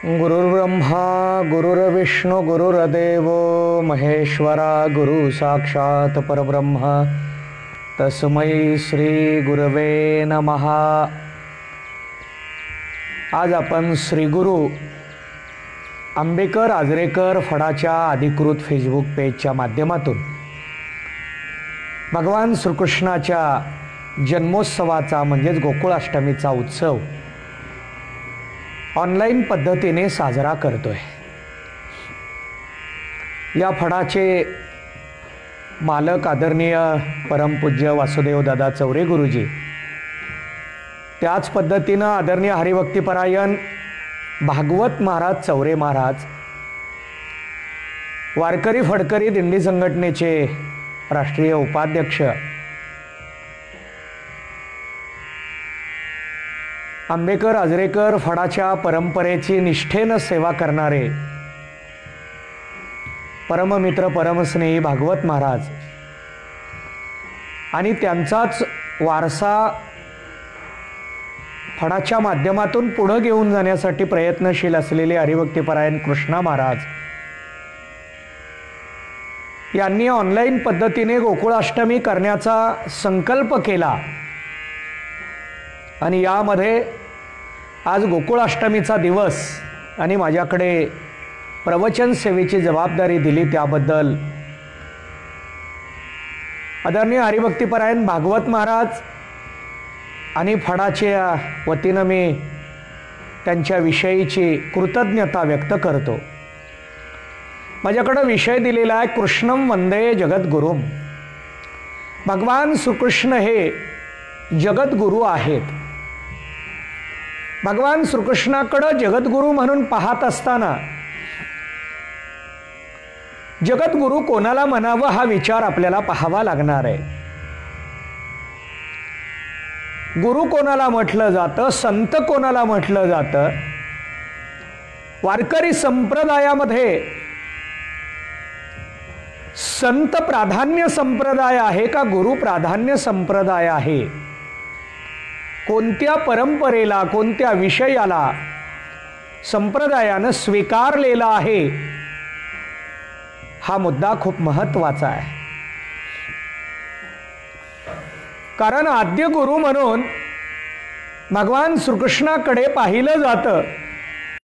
गुरुर्ब्रह्मा गुरुर्विष्णू गुरुर्देव महेश्वरा गुरु साक्षात परब्रह्म तस्मै श्री गुरवे नमः। आज आपण श्री गुरु आंबेकर आजरेकर फडाच्या अधिकृत फेसबुक पेजच्या माध्यमातून भगवान श्रीकृष्णाच्या जन्मोत्सवाचा म्हणजेच गोकुळाष्टमीचा उत्सव ऑनलाईन पद्धतीने साजरा करतोय। या फडाचे मालक आदरणीय परमपूज्य वासुदेव दादा चौरे गुरुजी, त्याच पद्धतीनं आदरणीय हरिभक्तीपरायण भागवत महाराज चौरे महाराज, वारकरी फडकरी दिंडी संघटनेचे राष्ट्रीय उपाध्यक्ष आंबेकर आजरेकर फडाच्या परंपरेची निष्ठेनं सेवा करणारे परममित्र परमस्नेही भागवत महाराज आणि त्यांचाच वारसा फडाच्या माध्यमातून पुढे घेऊन जाण्यासाठी प्रयत्नशील असलेले हरिभक्तीपरायण कृष्णा महाराज यांनी ऑनलाईन पद्धतीने गोकुळाष्टमी करण्याचा संकल्प केला आणि यामध्ये आज गोकुळाष्टमीचा दिवस आणि माझ्याकडे प्रवचन सेवेची जबाबदारी दिली त्याबद्दल आदरणीय हरिभक्तीपरायण भागवत महाराज आणि फडाच्या वतीनं मी त्यांच्या विषयीची कृतज्ञता व्यक्त करतो। माझ्याकडे विषय दिलेला आहे कृष्णम वंदे जगद्गुरुम। भगवान श्रीकृष्ण हे जगद्गुरु आहेत। भगवान श्रीकृष्णाकडे जगद्गुरु म्हणून पाहत असताना जगद्गुरु कोणाला म्हणावं हा विचार आपल्याला पाहावा लागणार आहे। गुरु कोणाला म्हटलं जातं, संत कोणाला म्हटलं जातं? वारकरी संप्रदायामध्ये संत प्राधान्य संप्रदाय आहे का गुरु प्राधान्य संप्रदाय आहे? कोणत्या परंपरेला, कोणत्या विषयाला संप्रदायानं स्वीकारलेला आहे हा मुद्दा खूप महत्त्वाचा आहे। कारण आद्य गुरु म्हणून भगवान श्रीकृष्णाकडे पाहिलं जातं,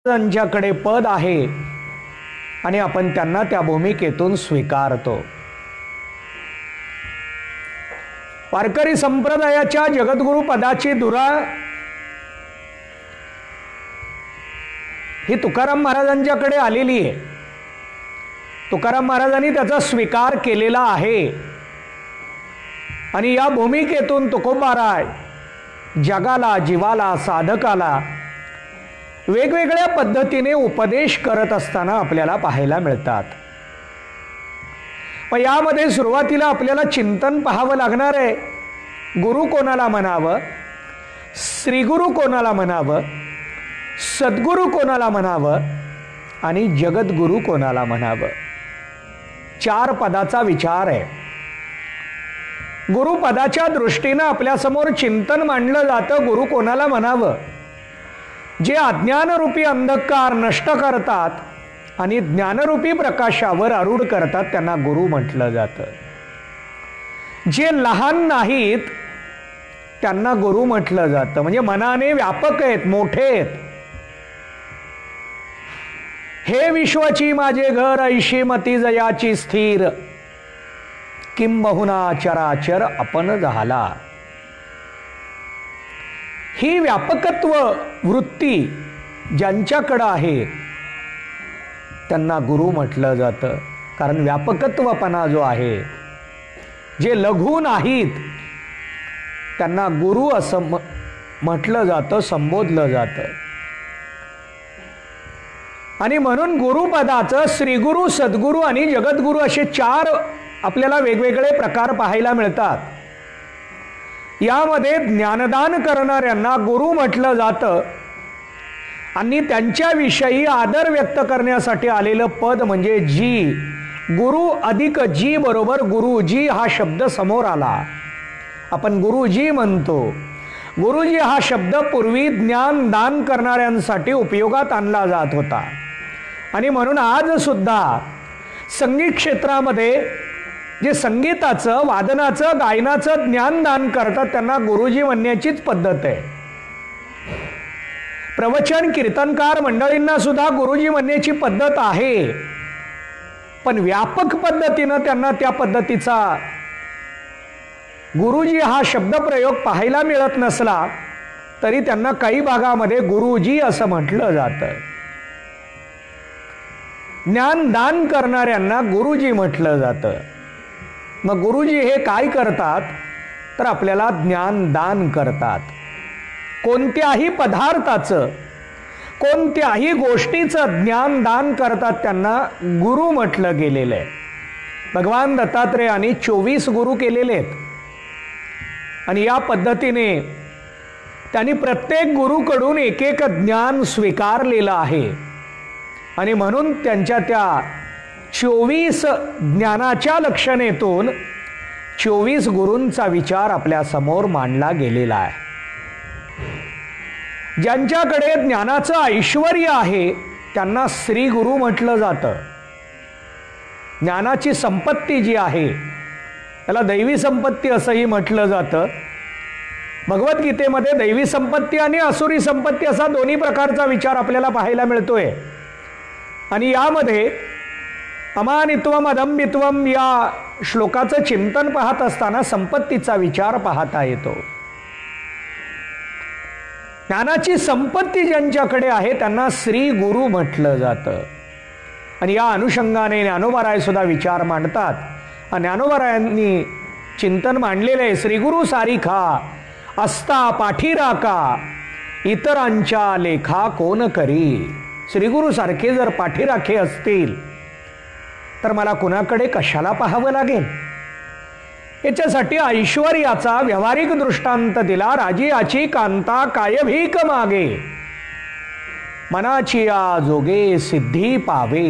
त्यांच्याकडे पद आहे आणि आपण त्यांना त्या भूमिकेतून स्वीकारतो। वारकरी संप्रदायाच्या जगद्गुरु पदाची धुरा ही तुकाराम महाराजांच्याकडे आलेली आहे। तुकाराम महाराजांनी त्याचा स्वीकार केलेला आहे आणि या भूमिकेतून तुकोबाराय जगाला, जीवाला, साधकाला वेगवेगळ्या पद्धतीने उपदेश करत असताना आपल्याला पाहायला मिळतात। मग यामध्ये सुरुवातीला आपल्याला चिंतन पाहावं लागणार आहे, गुरु कोणाला म्हणावं, श्रीगुरु कोणाला म्हणावं, सद्गुरु कोणाला म्हणावं आणि जगद्गुरु कोणाला म्हणावं। 4 पदाचा विचार आहे। गुरुपदाच्या दृष्टीनं आपल्यासमोर चिंतन मांडलं जातं, गुरु कोणाला म्हणावं? जे अज्ञानरूपी अंधकार नष्ट करतात आणि ज्ञानरूपी प्रकाशावर आरूढ करतात त्यांना गुरु म्हटलं जातं। जे लहान नाहीत त्यांना गुरु म्हटलं जातं, म्हणजे मनाने व्यापक आहेत, मोठे आहेत। हे विश्वाची माझे घर ऐशी मती जयाची स्थिर, किंबहुना चराचर आपण झाला। ही व्यापकत्व वृत्ती ज्यांच्याकडे आहे त्यांना गुरु म्हटलं जातं। कारण व्यापकत्वपणा जो आहे, जे लघु नाहीत त्यांना गुरु असं म्हटलं जातं, संबोधलं जातं। आणि म्हणून गुरुपदाचं श्रीगुरु, सद्गुरु आणि जगद्गुरु असे 4 आपल्याला वेगवेगळे प्रकार पाहायला मिळतात। यामध्ये ज्ञानदान करणाऱ्यांना गुरु म्हटलं जातं आणि त्यांच्याविषयी आदर व्यक्त करण्यासाठी आलेलं पद म्हणजे जी। गुरु अधिक जी बरोबर गुरुजी हा शब्द समोर आला। आपण गुरुजी म्हणतो। गुरुजी हा शब्द पूर्वी ज्ञान दान करणाऱ्यांसाठी उपयोगात आणला जात होता आणि म्हणून आज सुद्धा संगीत क्षेत्रामध्ये जे संगीताचं, वादनाचं, गायनाचं ज्ञान दान करतात त्यांना गुरुजी म्हणण्याचीच पद्धत आहे. प्रवचन कीर्तनकार मंडळींना सुद्धा गुरुजी म्हणण्याची पद्धत आहे, पण व्यापक पद्धतीनं त्यांना त्या पद्धतीचा गुरुजी हा शब्दप्रयोग पाहायला मिळत नसला तरी त्यांना काही भागामध्ये गुरुजी असं म्हटलं जातं. ज्ञान दान करणाऱ्यांना गुरुजी म्हटलं जातं. मग गुरुजी हे काय करतात तर आपल्याला ज्ञान दान करतात. कोणत्याही पदार्थाचं, कोणत्याही गोष्टीचं ज्ञान दान करतात त्यांना गुरु म्हटलं गेलेलं आहे. भगवान दत्तात्रेयांनी 24 गुरु केलेले आहेत आणि या पद्धतीने त्यांनी प्रत्येक गुरुकडून एक एक ज्ञान स्वीकारलेलं आहे आणि म्हणून त्यांच्या त्या 24 ज्ञानाच्या लक्षणेतून 24 गुरूंचा विचार आपल्या समोर मांडला गेलेला आहे. ज्यांच्याकडे ज्ञानाचं ऐश्वर्य आहे त्यांना श्री गुरु म्हटलं जातं. ज्ञानाची संपत्ती जी आहे त्याला दैवी संपत्ती असंही म्हटलं जातं. भगवद्गीतेमध्ये दैवी संपत्ती आणि असुरी संपत्ती असा दोन्ही प्रकारचा विचार आपल्याला पाहायला मिळतोय आणि यामध्ये अमानित्वम अदंबित्वम या श्लोकाचं चिंतन पाहत असताना संपत्तीचा विचार पाहता येतो. ज्ञानाची संपत्ती ज्यांच्याकडे आहे त्यांना श्री गुरु म्हटलं जातं आणि या अनुषंगाने ज्ञानोबाराय सुद्धा विचार मांडतात. ज्ञानोबारायांनी चिंतन मांडलेलं आहे. श्रीगुरु सारिखा असता पाठीराखा इतरांच्या लेखा कोण करी. श्रीगुरु सारखे जर पाठीराखे असतील तर मला कुणाकडे कशाला पाहावं लागेल. याच्यासाठी ऐश्वर्याचा व्यावहारिक दृष्टांत दिला. राजियाची कांता काय भीक मागे मनाची या जोगे सिद्धी पावे.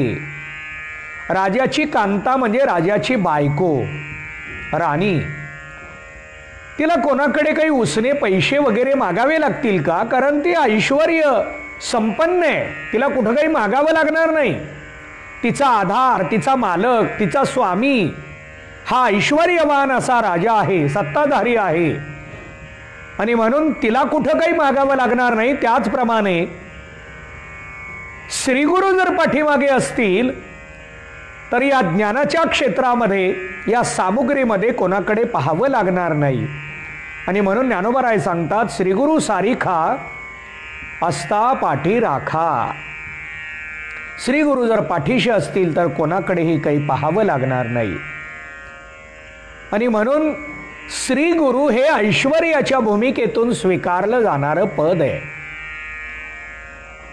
राजाची कांता म्हणजे राजाची बायको, राणी. तिला कोणाकडे काही उसने पैसे वगैरे मागावे लागतील का? कारण ती ऐश्वर्य संपन्न आहे, तिला कुठं काही मागावं लागणार नाही. तिचा आधार, तिचा मालक, तिचा स्वामी हा ऐश्वर्यवान असा राजा आहे, सत्ताधारी आहे आणि म्हणून तिला कुठं काही मागावं लागणार नाही. त्याचप्रमाणे श्रीगुरु जर पाठीमागे असतील तर या ज्ञानाच्या क्षेत्रामध्ये, या सामुग्रीमध्ये कोणाकडे पाहावं लागणार नाही आणि म्हणून ज्ञानोबाराय सांगतात श्रीगुरु सारिखा असता पाठी राखा. श्रीगुरु जर पाठीशी असतील तर कोणाकडेही काही पाहावं लागणार नाही आणि म्हणून श्री गुरु हे ऐश्वर्याच्या भूमिकेतून स्वीकारलं जाणारं पद आहे.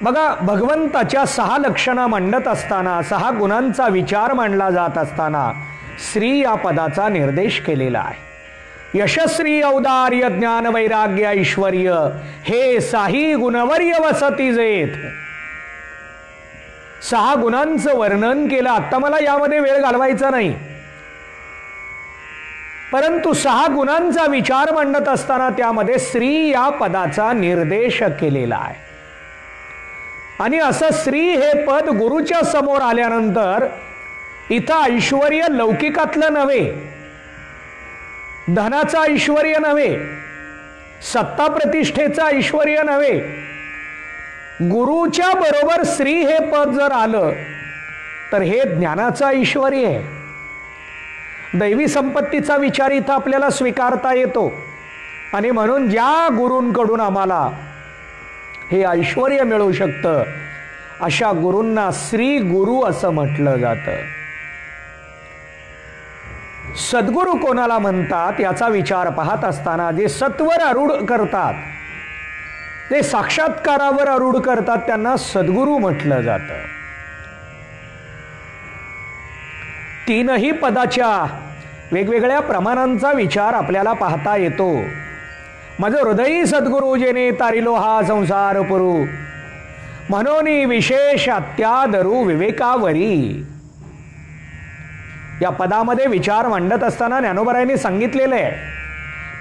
बघा, भगवंताच्या 6 लक्षणा मांडत असताना, 6 गुणांचा विचार मांडला जात असताना श्री या पदाचा निर्देश केलेला आहे. यशस्वी औदार्य ज्ञान वैराग्य ऐश्वर्य हे 6 गुणवर्य वसती जेत. 6 गुणांचं वर्णन केलं. आता मला यामध्ये वेळ घालवायचा नाही, परंतु 6 गुणांचा विचार मांडत असताना त्यामध्ये श्री या पदाचा निर्देश केलेला आहे आणि असं श्री हे पद गुरुच्या समोर आल्यानंतर इथं ऐश्वर्य लौकिकातलं नव्हे, धनाचं ऐश्वर्य नव्हे, सत्ता प्रतिष्ठेचं ऐश्वर्य नव्हे, गुरुच्या बरोबर श्री हे पद जर आलं तर हे ज्ञानाचं ऐश्वर्य आहे. दैवी संपत्तीचा विचार इथं आपल्याला स्वीकारता येतो आणि म्हणून ज्या गुरूंकडून आम्हाला हे ऐश्वर्य मिळू शकतं अशा गुरूंना श्री गुरु असं म्हटलं जातं. सद्गुरू कोणाला म्हणतात याचा विचार पाहत असताना जे सत्वर आरूढ करतात, जे साक्षात्कारावर आरूढ करतात त्यांना सद्गुरू म्हटलं जातं. 3ही पदाच्या वेगवेगळ्या प्रमाणांचा विचार आपल्याला पाहता येतो. माझं हृदयी सद्गुरू जेने तारिलो हा संसार पुरू म्हणून विशेष अत्यादरू विवेकावरी. या पदामध्ये विचार मांडत असताना ज्ञानोबारायांनी सांगितलेलं आहे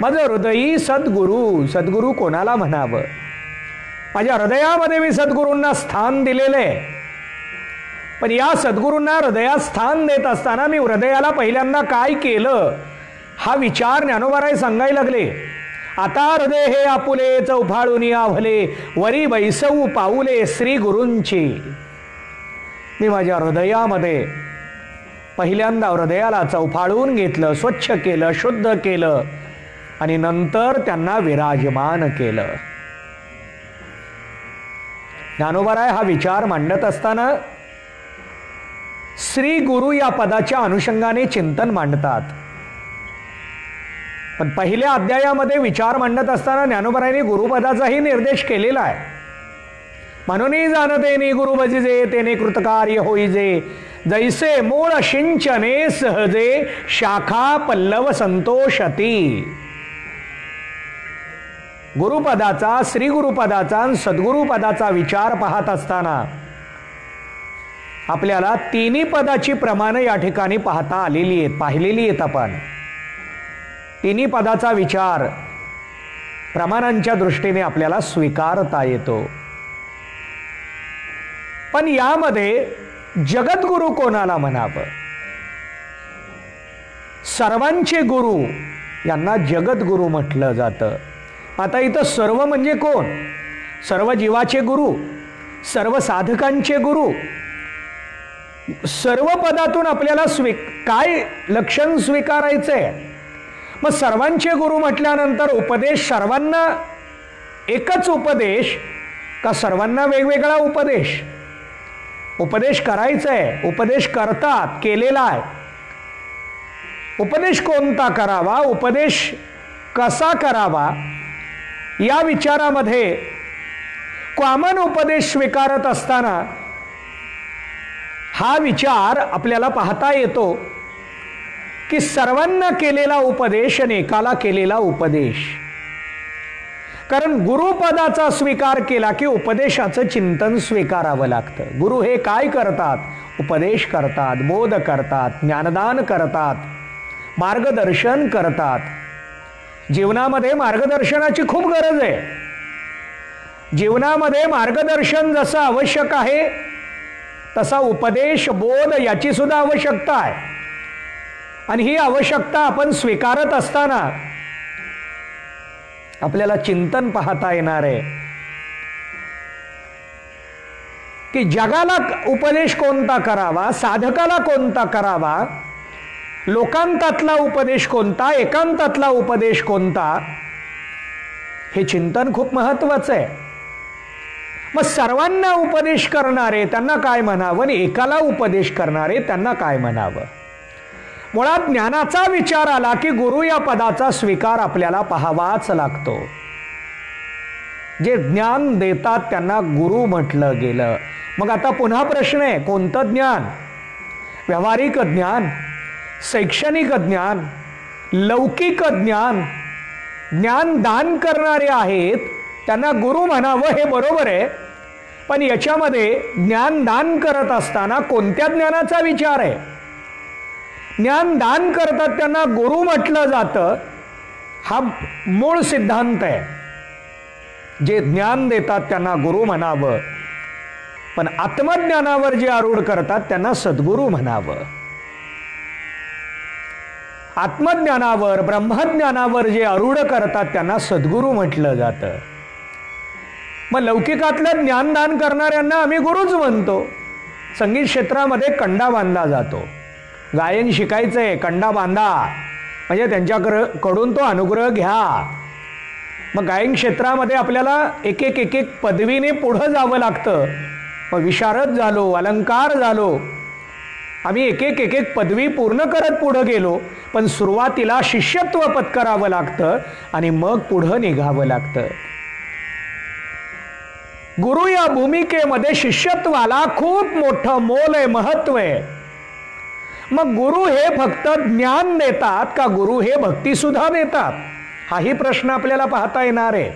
माझं हृदयी सद्गुरू. सद्गुरू कोणाला म्हणावं? माझ्या हृदयामध्ये मी सद्गुरूंना स्थान दिलेलं आहे. पण या सद्गुरूंना हृदयात स्थान देत असताना मी हृदयाला पहिल्यांदा काय केलं हा विचार ज्ञानोबाराय सांगायला लागले. आता हृदय हे आपुले चौफाळून आवले, वरी बैसऊ पाऊले श्री गुरूंची. मी माझ्या हृदयामध्ये पहिल्यांदा हृदयाला चौफाळून घेतलं, स्वच्छ केलं, शुद्ध केलं आणि नंतर त्यांना विराजमान केलं. ज्ञानोबाराय हा विचार मांडत असताना श्री गुरु या पदाच्या अनुषंगाने चिंतन मांडतात. पण पहिल्या अध्यायामध्ये विचार मांडत असताना ज्ञानोबारायांनी गुरुपदाचाही निर्देश केलेला आहे. म्हणूनही जाणतेनी गुरु भजिजे तेने कृतकार्य होईजे, जैसे मूळ सिंचने सहजे शाखा पल्लव संतोषती. गुरुपदाचा, श्री गुरुपदाचा, सद्गुरुपदाचा विचार पाहत असताना आपल्याला तिन्ही पदाची प्रमाण या ठिकाणी पाहिलेली आहेत. आपण तिन्ही पदाचा विचार प्रमाणांच्या दृष्टीने आपल्याला स्वीकारता येतो. पण यामध्ये जगद्गुरु कोणाला म्हणावं? सर्वांचे गुरु यांना जगद्गुरु म्हटलं जातं. आता इथं सर्व म्हणजे कोण? सर्व जीवाचे गुरु, सर्व साधकांचे गुरु. सर्व पदातून आपल्याला काय लक्षण स्वीकारायचंय? मग सर्वांचे गुरु म्हटल्यानंतर उपदेश सर्वांना एकच उपदेश का सर्वांना वेगवेगळा उपदेश? उपदेश करायचंय, उपदेश करतात, केलेला आहे. उपदेश कोणता करावा, उपदेश कसा करावा या विचारामध्ये कॉमन उपदेश स्वीकारत असताना हा विचार आपल्याला पाहता येतो की सर्वांना केलेला उपदेश आणि एकाला केलेला उपदेश. कारण गुरुपदाचा स्वीकार केला की उपदेशाचं चिंतन स्वीकारावं लागतं. गुरु हे काय करतात? उपदेश करतात, बोध करतात, ज्ञानदान करतात, मार्गदर्शन करतात. जीवनामध्ये मार्गदर्शनाची खूप गरज आहे. जीवनामध्ये मार्गदर्शन जसं आवश्यक आहे तसा उपदेश, बोध याची सुद्धा आवश्यकता आहे. आणि ही आवश्यकता आपण स्वीकारत असताना आपल्याला चिंतन पाहता येणार आहे की जगाला उपदेश कोणता करावा, साधकाला कोणता करावा, लोकांतातला उपदेश कोणता, एकांतातला उपदेश कोणता, हे चिंतन खूप महत्वाचं आहे. मग सर्वांना उपदेश करणारे त्यांना काय म्हणावं आणि एकाला उपदेश करणारे त्यांना काय म्हणावं? मुळात ज्ञानाचा विचार आला की गुरु या पदाचा स्वीकार आपल्याला पाहावाच लागतो. जे ज्ञान देतात त्यांना गुरु म्हटलं गेलं. मग आता पुन्हा प्रश्न आहे, कोणतं ज्ञान? व्यावहारिक ज्ञान, शैक्षणिक ज्ञान, लौकिक ज्ञान. ज्ञान दान करणारे आहेत त्यांना गुरु म्हणावं हे बरोबर आहे. पण याच्यामध्ये ज्ञान दान करत असताना कोणत्या ज्ञानाचा विचार आहे? ज्ञान दान करतात त्यांना गुरु म्हटलं जातं हा मूळ सिद्धांत आहे. जे ज्ञान देतात त्यांना गुरु म्हणावं, पण आत्मज्ञानावर जे आरूढ करतात त्यांना सद्गुरू म्हणावं. आत्मज्ञानावर, ब्रह्मज्ञानावर जे आरूढ करतात त्यांना सद्गुरू म्हटलं जातं. मग लौकिकातलं ज्ञानदान करणाऱ्यांना आम्ही गुरुच म्हणतो. संगीत क्षेत्रामध्ये कंडा बांधला जातो. गायन शिकायचंय, कंडा बांधा, म्हणजे त्यांच्याकडून तो अनुग्रह घ्या. मग गायन क्षेत्रामध्ये आपल्याला एक एक पदवीने पुढं जावं लागतं. मग विशारद झालो, अलंकार झालो, आम्ही एक एक पदवी पूर्ण करत पुढं गेलो. पण सुरुवातीला शिष्यत्व पत्करावं लागतं आणि मग पुढं निघावं लागतं. गुरु या भूमिकेमध्ये शिष्यत्वाला खूप मोठं मोल आहे, महत्व आहे. मग गुरु हे फक्त ज्ञान देतात का गुरु हे भक्ती सुद्धा देतात? हाही प्रश्न आपल्याला पाहता येणार आहे.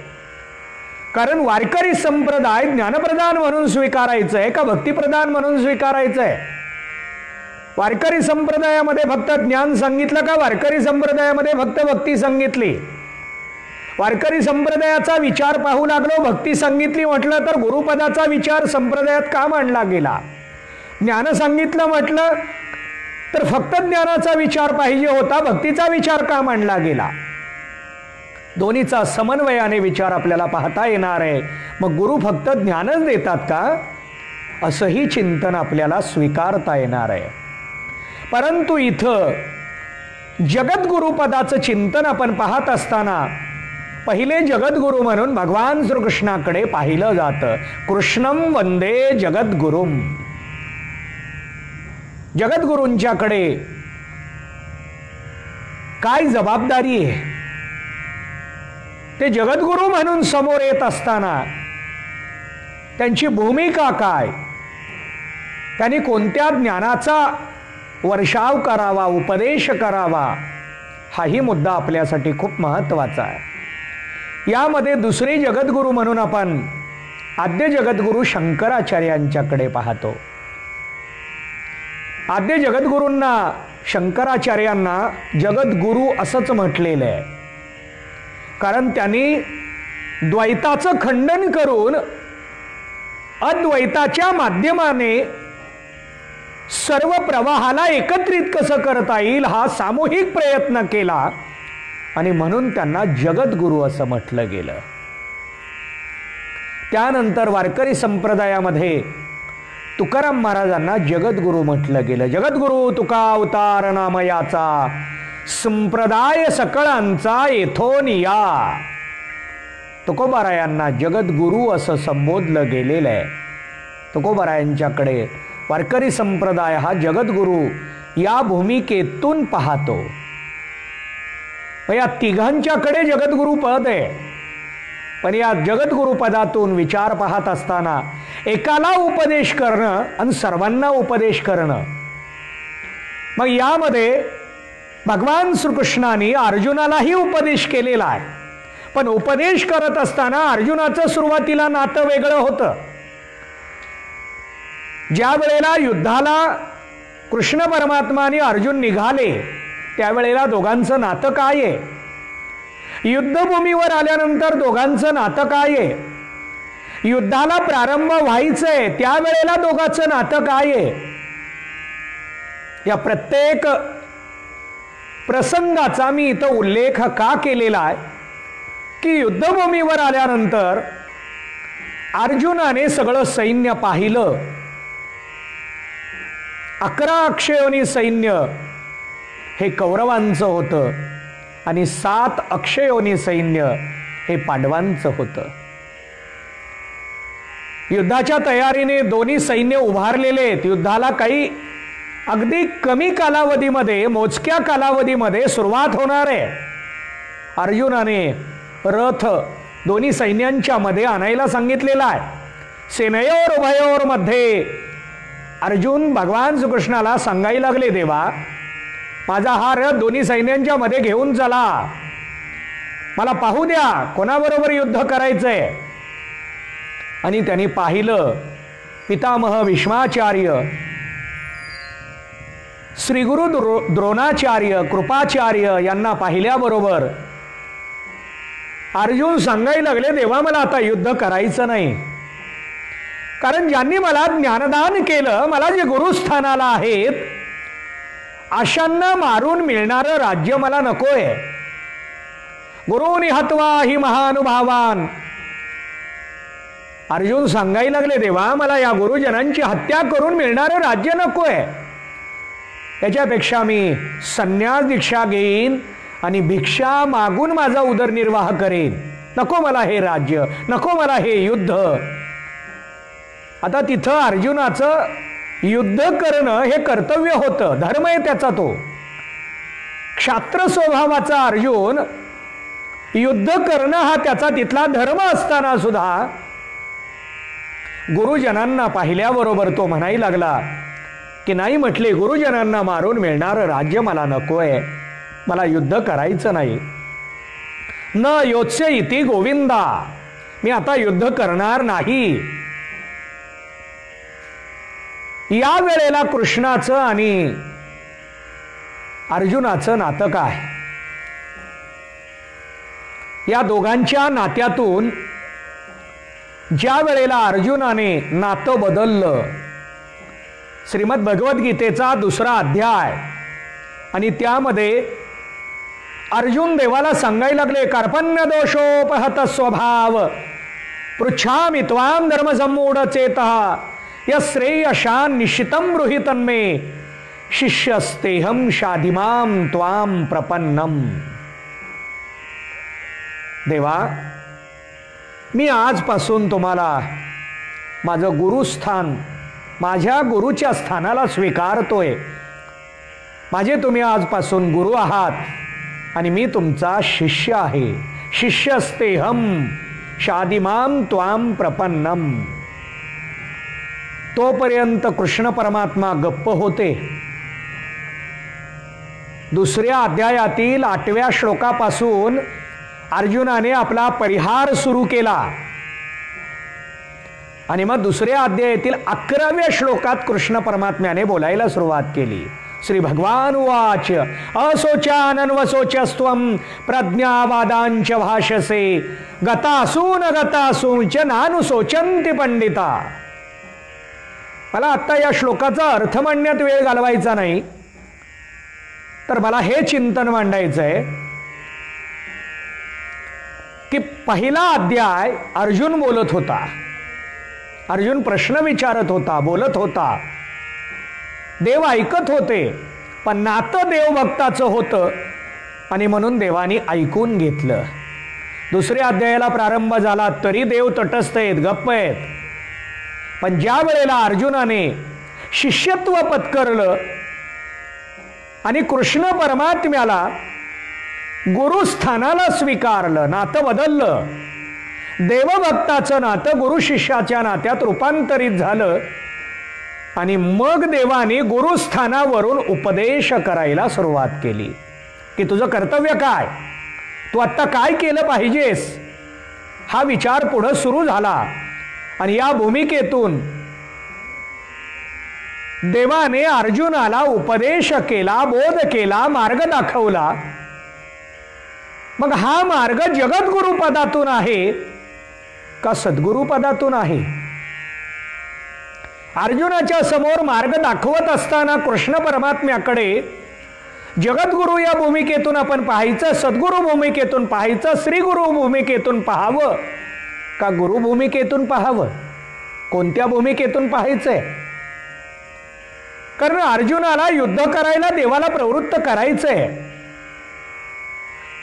कारण वारकरी संप्रदाय ज्ञानप्रदान म्हणून स्वीकारायचं आहे का भक्तिप्रदान म्हणून स्वीकारायचं आहे? वारकरी संप्रदायामध्ये फक्त ज्ञान सांगितलं का वारकरी संप्रदायामध्ये फक्त भक्ती सांगितली? वारकरी संप्रदायाचा विचार पाहू लागलो, भक्ती सांगितली म्हटलं तर गुरुपदाचा विचार संप्रदायात का मांडला गेला? ज्ञान सांगितलं म्हटलं तर फक्त ज्ञानाचा विचार पाहिजे होता, भक्तीचा विचार का मांडला गेला? दोन्हीचा समन्वयाने विचार आपल्याला पाहता येणार आहे. मग गुरु फक्त ज्ञानच देतात का, असंही चिंतन आपल्याला स्वीकारता येणार आहे. परंतु इथं जगद्गुरुपदाचं चिंतन आपण पाहत असताना पहिले जगद्गुरु म्हणून भगवान श्रीकृष्णाकडे पाहिलं जातं. कृष्णं वंदे जगद्गुरुम. जगद्गुरूंच्याकडे काय जबाबदारी आहे, ते जगद्गुरु म्हणून समोर येत असताना त्यांची भूमिका काय, त्यांनी कोणत्या ज्ञानाचा वर्षाव करावा, उपदेश करावा, हाही मुद्दा आपल्यासाठी खूप महत्त्वाचा आहे. यामध्ये दुसरे जगद्गुरु म्हणून आपण आद्य जगद्गुरु शंकराचार्यांच्याकडे पाहतो. आद्य जगद्गुरूंना, शंकराचार्यांना जगद्गुरु असंच म्हटलेलं आहे, कारण त्यांनी द्वैताचं खंडन करून अद्वैताच्या माध्यमाने सर्व प्रवाहाला एकत्रित कसं करता येईल हा सामूहिक प्रयत्न केला आणि म्हणून त्यांना जगद्गुरु असं म्हटलं गेलं. त्यानंतर वारकरी संप्रदायामध्ये तुकाराम महाराजांना जगद्गुरु म्हटलं गेलं. जगद्गुरु तुका अवतार नामयाचा, संप्रदाय सकळांचा येथून या. तुकोबारायांना जगद्गुरु असं संबोधलं गेलेलं आहे. तुकोबारायांच्याकडे वारकरी संप्रदाय हा जगद्गुरु या भूमिकेतून पाहतो. या तिघांच्याकडे जगद्गुरु पद आहे, पण या जगद्गुरु पदातून विचार पाहत असताना एकाला उपदेश करणं आणि सर्वांना उपदेश करणं. मग यामध्ये भगवान श्रीकृष्णाने अर्जुनालाही उपदेश केलेला आहे, पण उपदेश करत असताना अर्जुनाचं सुरुवातीला नातं वेगळं होतं. ज्या वेळेला युद्धाला कृष्ण परमात्मा आणि अर्जुन निघाले त्यावेळेला दोघांचं नातं काय आहे, युद्धभूमीवर आल्यानंतर दोघांचं नातं काय आहे, युद्धाला प्रारंभ व्हायचंय त्यावेळेला दोघांचं नातं काय आहे, या प्रत्येक प्रसंगाचा मी इथं उल्लेख का केलेला आहे की युद्धभूमीवर आल्यानंतर अर्जुनाने सगळं सैन्य पाहिलं. 11 अक्षयोनी सैन्य हे कौरवांचं होतं आणि 7 अक्षयोनी सैन्य हे पांडवांचं होतं. युद्धाच्या तयारीने दोन्ही सैन्य उभारलेले आहेत. युद्धाला काही अगदी कमी कालावधीमध्ये, मोजक्या कालावधीमध्ये सुरुवात होणार आहे. अर्जुनाने रथ दोन्ही सैन्यांच्या मध्ये आणायला सांगितलेला आहे. सेनयोर उभयोर मध्ये अर्जुन भगवान श्रीकृष्णाला सांगायला लागले, देवा माझा हा रथ दोन्ही सैन्यांच्या मध्ये घेऊन चला, मला पाहू द्या कोणाबरोबर युद्ध करायचंय. आणि त्यांनी पाहिलं. पितामह भीष्माचार्य, श्री गुरु द्रोणाचार्य, कृपाचार्य यांना पाहिल्याबरोबर अर्जुन सांगायला लागले, देवा मला आता युद्ध करायचं नाही, कारण ज्यांनी मला ज्ञानदान केलं, मला जे गुरुस्थानाला आहेत अशांना मारून मिळणारं राज्य मला नकोय. गुरुनी हत्वा ही महानुभावान. अर्जुन सांगायला लागले, देवा मला या गुरुजनांची हत्या करून मिळणारं राज्य नकोय, याच्यापेक्षा मी संन्यास दीक्षा घेईन आणि भिक्षा मागून माझा उदरनिर्वाह करेन. नको मला हे राज्य, नको मला हे युद्ध. आता तिथं अर्जुनाचं युद्ध करणं हे कर्तव्य होतं, धर्म आहे त्याचा. तो क्षात्र स्वभावाचा अर्जुन, युद्ध करणं हा त्याचा तिथला धर्म असताना सुद्धा गुरुजनांना पाहिल्याबरोबर तो म्हणायला लागला की नाही, म्हटले गुरुजनांना मारून मिळणारं राज्य मला नकोय, मला युद्ध करायचं नाही. न योत्स्य इति गोविंदा, मी आता युद्ध करणार नाही. या वेळेला कृष्णाचं आणि अर्जुनाचं नातं काय? या दोघांच्या नात्यातून ज्या वेळेला अर्जुनाने नातं बदललं, श्रीमद भगवद्गीतेचा 2रा अध्याय, आणि त्यामध्ये अर्जुन देवाला सांगायला लागले, कार्पण्य दोषोपहत स्वभाव पृच्छामि त्वां धर्मसम्मूढ चेतः यश्रेयशान निश्चितं ब्रूहि तन्मे शिष्यस्तेहं शाधिमां त्वां प्रपन्नम. देवा, मी आजपासून तुम्हाला माझं गुरुस्थान, माझ्या गुरुच्या स्थानाला स्वीकारतोय. माझे तुम्ही आजपासून गुरु आहात आणि मी तुमचा शिष्य आहे. शिष्यस्तेहम शाधिमां त्वां प्रपन्नम. तोपर्यंत कृष्ण परमात्मा गप्प होते. 2ऱ्या अध्यायातील 8व्या श्लोकापासून अर्जुनाने आपला परिहार सुरू केला आणि मग 2ऱ्या अध्यायातील 11व्या श्लोकात कृष्ण परमात्म्याने बोलायला सुरुवात केली. श्री भगवान उवाच असोचानन्वसोचस्त्वं प्रज्ञावादांच भाषसे गतासून गतासूच नानुशोचन्ति पंडिता. मला आत्ता या श्लोकाचा अर्थ मांडण्यात वेळ घालवायचा नाही, तर मला हे चिंतन मांडायचं आहे की पहिला अध्याय अर्जुन बोलत होता, अर्जुन प्रश्न विचारत होता, बोलत होता, देव ऐकत होते, पण नातं देवभक्ताचं होतं आणि म्हणून देवाने ऐकून घेतलं. 2ऱ्या अध्यायाला प्रारंभ झाला तरी देव तटस्थ आहेत, गप्प आहेत. पण ज्या वेळेला अर्जुनाने शिष्यत्व पत्करलं आणि कृष्ण परमात्म्याला गुरुस्थानाला स्वीकारलं, नातं बदललं, देवभक्ताचं नातं गुरु शिष्याच्या नात्यात रूपांतरित झालं आणि मग देवाने गुरुस्थानावरून उपदेश करायला सुरुवात केली की तुझं कर्तव्य काय, तू आत्ता काय केलं पाहिजेस. हा विचार पुढे सुरू झाला आणि या भूमिकेतून देवाने अर्जुनाला उपदेश केला, बोध केला, मार्ग दाखवला. मग हा मार्ग जगद्गुरु पदातून आहे का सद्गुरु पदातून आहे. अर्जुनाच्या समोर मार्ग दाखवत असताना कृष्ण परमात्म्याकडे जगद्गुरु या भूमिकेतून आपण पाहायचं, सद्गुरु भूमिकेतून पाहायचं, श्रीगुरु भूमिकेतून पाहावं का गुरु भूमिकेतून पाहावं, कोणत्या भूमिकेतून पाहायचंय. कारण अर्जुनाला युद्ध करायला देवाला प्रवृत्त करायचंय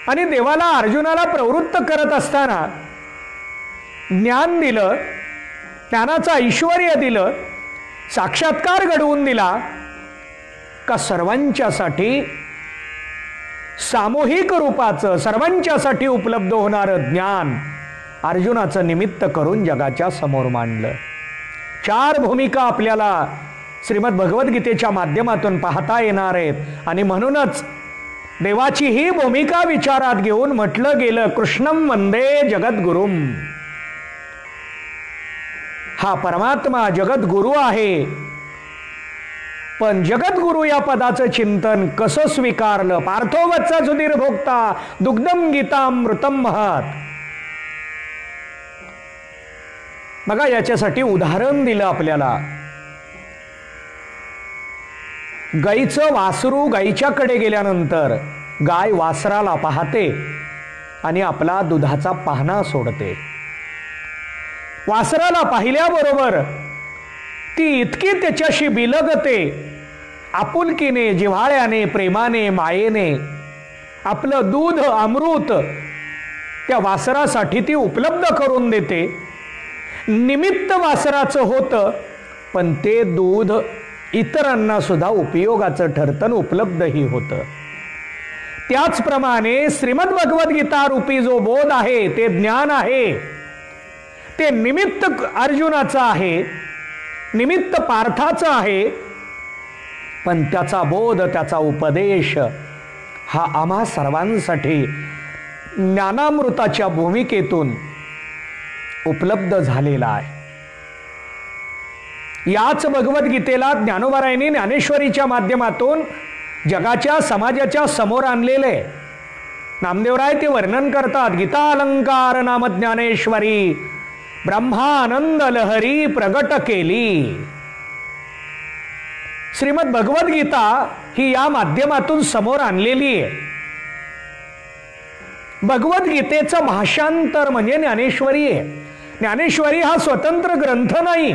आणि देवाला अर्जुनाला प्रवृत्त करत असताना ज्ञान दिलं, ज्ञानाचं ऐश्वर्य दिलं, साक्षात्कार घडवून दिला का सर्वांच्यासाठी सामूहिक रूपाचं, सर्वांच्यासाठी उपलब्ध होणारं ज्ञान अर्जुनाचं निमित्त करून जगाच्या समोर मांडलं. 4 भूमिका आपल्याला श्रीमद भगवद्गीतेच्या माध्यमातून पाहता येणार आहेत आणि म्हणूनच देवाची ही भूमिका विचारात घेऊन म्हटलं गेलं कृष्णं वंदे जगद्गुरुम. हा परमात्मा जगद्गुरु आहे, पण जगद्गुरु या पदाचं चिंतन कसं स्वीकारलं. पार्थोवत्सा सुधीर भोक्ता दुग्धम गीतामृतम महत. बघा याच्यासाठी उदाहरण दिलं आपल्याला. गाईचं वासरू गाईच्याकडे गेल्यानंतर गाय वासराला पाहते आणि आपला दुधाचा पाहणा सोडते. वासराला पाहिल्याबरोबर ती इतकी त्याच्याशी बिलगते, आपुलकीने, जिव्हाळ्याने, प्रेमाने, मायेने आपलं दूध अमृत त्या वासरासाठी ती उपलब्ध करून देते. निमित्त वासराचं होतं, पण ते दूध इतरांना सुद्धा उपयोगाचं ठरतं, उपलब्धही होतं. त्याचप्रमाणे श्रीमद भगवद्गीता रूपी जो बोध आहे, ते ज्ञान आहे, ते निमित्त अर्जुनाचं आहे, निमित्त पार्थाचं आहे, पण त्याचा बोध, त्याचा उपदेश हा आम्हा सर्वांसाठी ज्ञानामृताच्या भूमिकेतून उपलब्ध झालेला आहे. याच भगवद्गीतेला ज्ञानोबारायांनी ज्ञानेश्वरीच्या माध्यमातून जगाच्या, समाजाच्या समोर आणलेले. नामदेवराय ते वर्णन करतात. गीता अलंकार नाम ज्ञानेश्वरी ब्रह्मानंद लहरी प्रगट केली. श्रीमद भगवद्गीता ही या माध्यमातून समोर आणलेली आहे. भगवद्गीतेचं भाषांतर म्हणजे ज्ञानेश्वरी आहे. ज्ञानेश्वरी हा स्वतंत्र ग्रंथ नाही.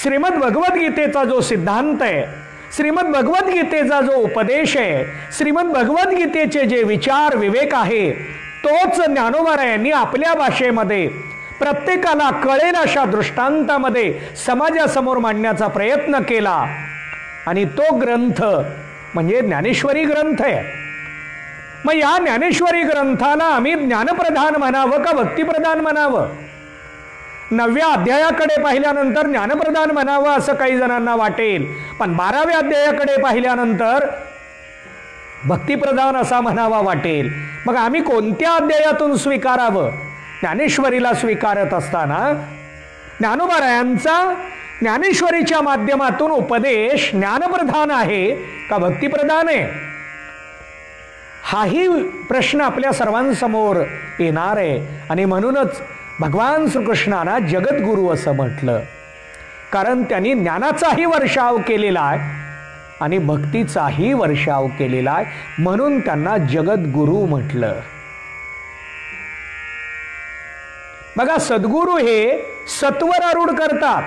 श्रीमद भगवद्गीतेचा जो सिद्धांत आहे, श्रीमद भगवद्गीतेचा जो उपदेश आहे, श्रीमद भगवद्गीतेचे जे विचार विवेक आहे, तोच ज्ञानोबारायांनी आपल्या भाषेमध्ये प्रत्येकाला कळेल अशा दृष्टांतामध्ये समाजासमोर मांडण्याचा प्रयत्न केला. आणि तो ग्रंथ म्हणजे ज्ञानेश्वरी ग्रंथ आहे. मग या ज्ञानेश्वरी ग्रंथाला आम्ही ज्ञानप्रधान म्हणावं का भक्तिप्रधान म्हणावं? 9व्या अध्यायाकडे पाहिल्यानंतर ज्ञानप्रधान म्हणावं असं काही जणांना वाटेल, पण 12व्या अध्यायाकडे पाहिल्यानंतर भक्तिप्रधान असा म्हणावा वाटेल. मग आम्ही कोणत्या अध्यायातून स्वीकारावं? ज्ञानेश्वरीला स्वीकारत असताना ज्ञानोबारायांचा ज्ञानेश्वरीच्या माध्यमातून उपदेश ज्ञानप्रधान आहे का भक्तिप्रधान आहे? हाही प्रश्न आपल्या सर्वांसमोर येणार आहे. आणि म्हणूनच भगवान श्रीकृष्णांना जगद्गुरु असं म्हटलं, कारण त्यांनी ज्ञानाचाही वर्षाव केलेला आहे आणि भक्तीचाही वर्षाव केलेला आहे, म्हणून त्यांना जगद्गुरु म्हटलं. बघा, सद्गुरु हे सत्वर आरूढ करतात,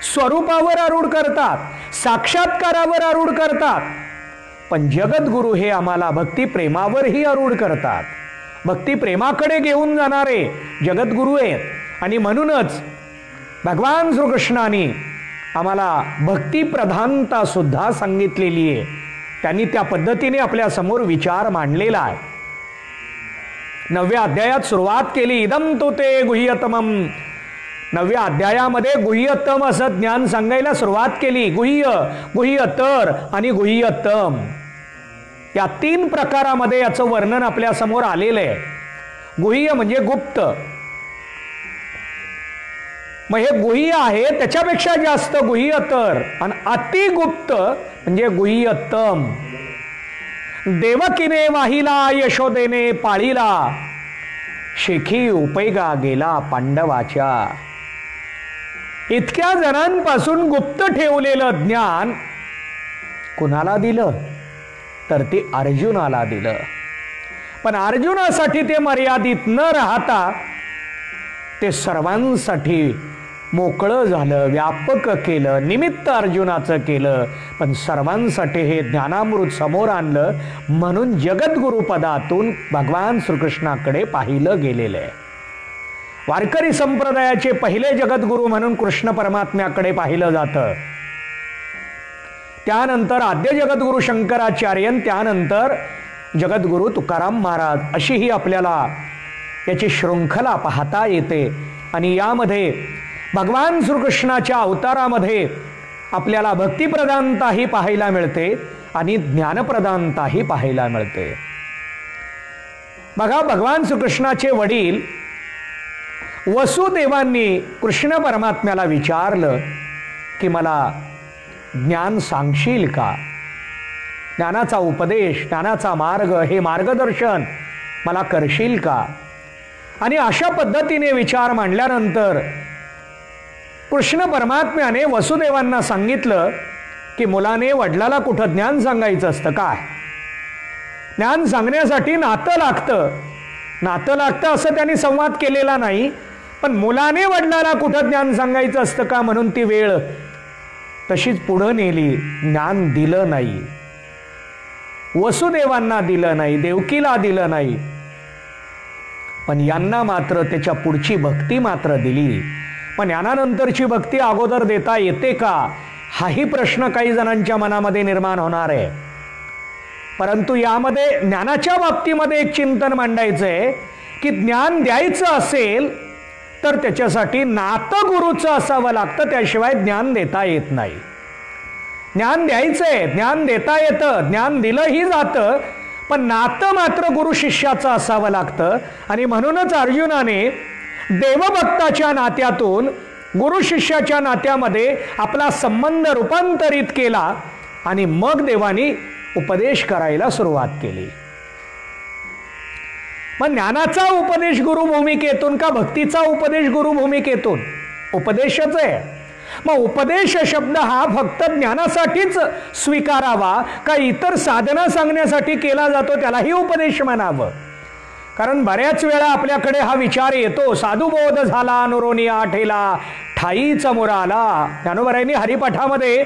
स्वरूपावर आरूढ करतात, साक्षात्कारावर आरूढ करतात. पण जगद्गुरु हे आम्हाला भक्ती प्रेमावरही आरूढ करतात. भक्ती प्रेमाकडे घेऊन जाणारे जगद्गुरु आहेत. आणि म्हणूनच भगवान श्रीकृष्णाने आम्हाला भक्तिप्रधानता सुद्धा सांगितलेली आहे. त्यांनी त्या पद्धतीने आपल्या समोर विचार मांडलेला आहे. 9व्या अध्यायात सुरुवात केली, इदम तु ते गुह्यतमम. 9व्या अध्यायामध्ये गुह्यतम असं ज्ञान सांगायला सुरुवात केली. गुह्य, गुह्यतर आणि गुह्यतम या 3 प्रकारामध्ये याचं वर्णन आपल्या समोर आलेलं आहे. गुह्य म्हणजे गुप्त, मग हे गुह्य आहे, त्याच्यापेक्षा जास्त गुह्यतर, आणि अतिगुप्त म्हणजे गुह्यतम. देवकीने वाहिला यशोदेने पाळीला, शेखी उपैगा गेला पांडवाच्या. इतक्या जणांपासून गुप्त ठेवलेलं ज्ञान कुणाला दिलं? तर ते अर्जुनाला दिलं. पण अर्जुनासाठी ते मर्यादित न राहता ते सर्वांसाठी मोकळं झालं, व्यापक केलं, निमित्त अर्जुनाचं केलं, पण सर्वांसाठी हे ज्ञानामृत समोर आणलं. म्हणून जगद्गुरु पदातून भगवान श्रीकृष्णाकडे पाहिलं गेलेलं आहे. वारकरी संप्रदायाचे पहिले जगद्गुरु म्हणून कृष्ण परमात्म्याकडे पाहिलं जातं. त्यानंतर आद्य जगद्गुरु शंकराचार्य, त्यानंतर जगद्गुरु तुकाराम महाराज, अशी ही आपल्याला याची शृंखला पाहता येते. आणि यामध्ये भगवान श्रीकृष्णाच्या अवतारामध्ये आपल्याला भक्तिप्रधानताही पाहायला मिळते आणि ज्ञानप्रधानताही पाहायला मिळते. बघा, भगवान श्रीकृष्णाचे वडील वसुदेवांनी कृष्ण परमात्म्याला विचारलं की मला ज्ञान सांगशील का? ज्ञानाचा उपदेश, ज्ञानाचा मार्ग, हे मार्गदर्शन मला करशील का? आणि अशा पद्धतीने विचार मांडल्यानंतर कृष्ण परमात्म्याने वसुदेवांना सांगितलं की मुलाने वडिलाला कुठं ज्ञान सांगायचं असतं काय? ज्ञान सांगण्यासाठी नातं लागतं. नातं लागतं असं त्यांनी संवाद केलेला नाही, पण मुलाने वडिलाला कुठं ज्ञान सांगायचं असतं का म्हणून ती वेळ तशीच पुढं नेली. ज्ञान दिलं नाही, वसुदेवांना दिलं नाही, देवकीला दिलं नाही, पण यांना मात्र त्याच्या पुढची भक्ती मात्र दिली. पण यानंतरची भक्ती अगोदर देता येते का, हाही प्रश्न काही जणांच्या मनामध्ये निर्माण होणार आहे. परंतु यामध्ये ज्ञानाच्या बाबतीमध्ये एक चिंतन मांडायचं आहे की ज्ञान द्यायचं असेल तर त्याच्यासाठी नातं गुरुचं असावं लागतं, त्याशिवाय ज्ञान देता येत नाही. ज्ञान द्यायचंय, ज्ञान देता येतं, ज्ञान दिलंही जातं, पण नातं मात्र गुरु शिष्याचं असावं लागतं. आणि म्हणूनच अर्जुनाने देवभक्ताच्या नात्यातून गुरु शिष्याच्या नात्यामध्ये आपला संबंध रूपांतरित केला आणि मग देवानी उपदेश करायला सुरुवात केली. मग ज्ञानाचा उपदेश गुरुभूमिकेतून का भक्तीचा उपदेश गुरुभूमिकेतून? उपदेशच आहे. मग उपदेश शब्द हा फक्त ज्ञानासाठीच स्वीकारावा का इतर साधना सांगण्यासाठी केला जातो त्यालाही उपदेश म्हणावं? कारण बऱ्याच वेळा आपल्याकडे हा विचार येतो, साधुबोध झाला नुरोनी आठेला ठाईचा मुराला. ज्ञानोबरायांनी हरिपाठामध्ये